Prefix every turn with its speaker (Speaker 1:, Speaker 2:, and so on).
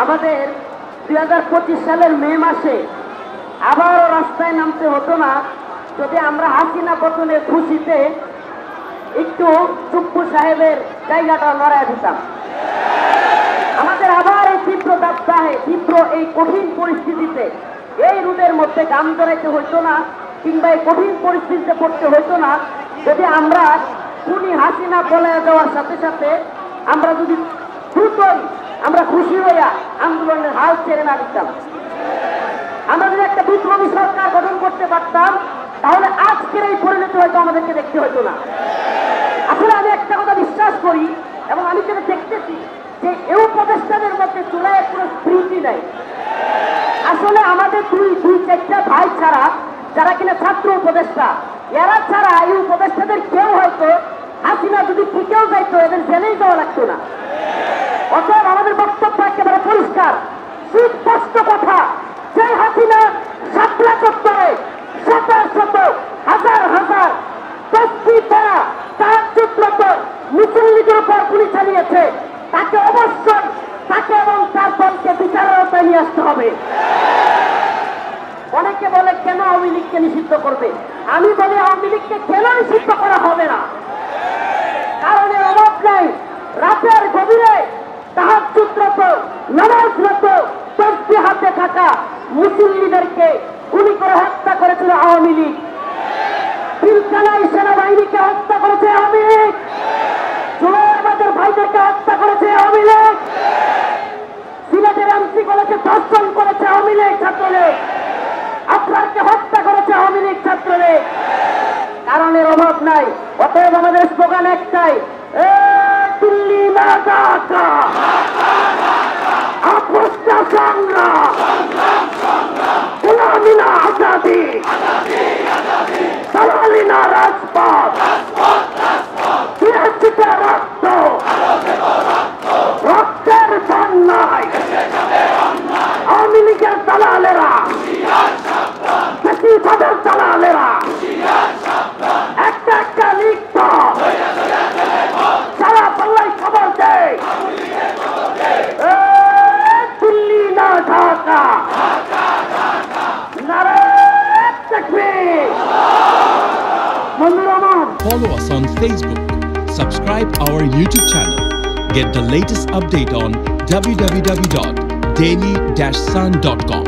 Speaker 1: আমাদের 2025 সালের মে মাসে আবারও রাস্তায় নামতে হতো না যদি আমরা হাসিনা পতনের খুশিতে একটু চুপ্পু সাহেবের জায়গাটা নড়ায় দিতাম। আমাদের আবার এই তীব্র দাবদাহে, তীব্র এই কঠিন পরিস্থিতিতে এই রোদের মধ্যে গাম জড়াইতে হইতো না, কিংবা এই কঠিন পরিস্থিতিতে পড়তে হইতো না যদি আমরা খুনি হাসিনা পলায়ে যাওয়ার সাথে সাথে আমরা যদি দ্রুতই আমরা খুশি হইয়া আন্দোলনের হাল ছেড়ে না দিতাম। আমরা যদি একটা বিপ্লবী সরকার গঠন করতে পারতাম তাহলে আজকের এই পরিণতি হয়তো আমাদেরকে দেখতে হইতো না। আসলে আমি একটা কথা বিশ্বাস করি এবং আমি যেটা দেখতেছি যে এই উপদেষ্টাদের মধ্যে চুলায় কোনো স্মৃতি নাই। আসলে আমাদের দুই চারটা ভাই ছাড়া যারা কিনা ছাত্র উপদেষ্টা, এরা ছাড়া এই উপদেষ্টাদের কেউ হয়তো হাসিনা যদি ঠিকেও যাইতো এদের জেলেই যাওয়া লাগতো না। অতএব আমাদের বক্তব্য একেবারে পরিষ্কার, সুস্পষ্ট কথা, যে হাসিনা শাপলা চত্বরে শত শত হাজার হাজার তসবি পড়া তাহাজ্জুদরত মুসল্লিদের উপর গুলি চালিয়েছে, তাকে অবশ্যই তাকে এবং তার দলকে বিচারের আওতায় নিয়ে আসতে হবে। অনেকে বলে কেন আওয়ামী লীগকে নিষিদ্ধ করবে, আমি বলি আওয়ামী লীগকে কেন নিষিদ্ধ করা হবে না, কারণ এর অভাব নাই। রাতের গভীরে তাহাজ্জুদরত নামাজরত তসবি হাতে থাকা মুসল্লিদেরকে গুলি করে হত্যা করেছিল আওয়ামী লীগ। পিলখানায় সেনাবাহিনীকে হত্যা করেছে আওয়ামী লীগ, জুলাইবাদের ভাইদেরকে হত্যা করেছে আওয়ামী লীগ, সিলেটের এমসি কলেজে ধর্ষণ করেছে আওয়ামী লীগ ছাত্রলীগ, আপনারকে হত্যা করেছে আওয়ামী লীগ ছাত্রলীগ। কারণের অভাব নাই। অতএব আমাদের স্লোগান একটাই, দিল্লি না ঢাকা, আপোষ না সংগ্রাম, গোলামি না আজাদি, দালালি না রাজপথ, দিয়েছিতে রক্ত, রক্তের বন্যায় আওয়ামী লীগের দালালেরা, বেশিরভাগের দালালেরা একটা একটা লিখত সারা পাল্লাই খবর দেয়, দিল্লি না ঢাকা, নারে তাকবীর।
Speaker 2: Follow us on Facebook. Subscribe our YouTube channel. Get the latest update on www.daily-sun.com.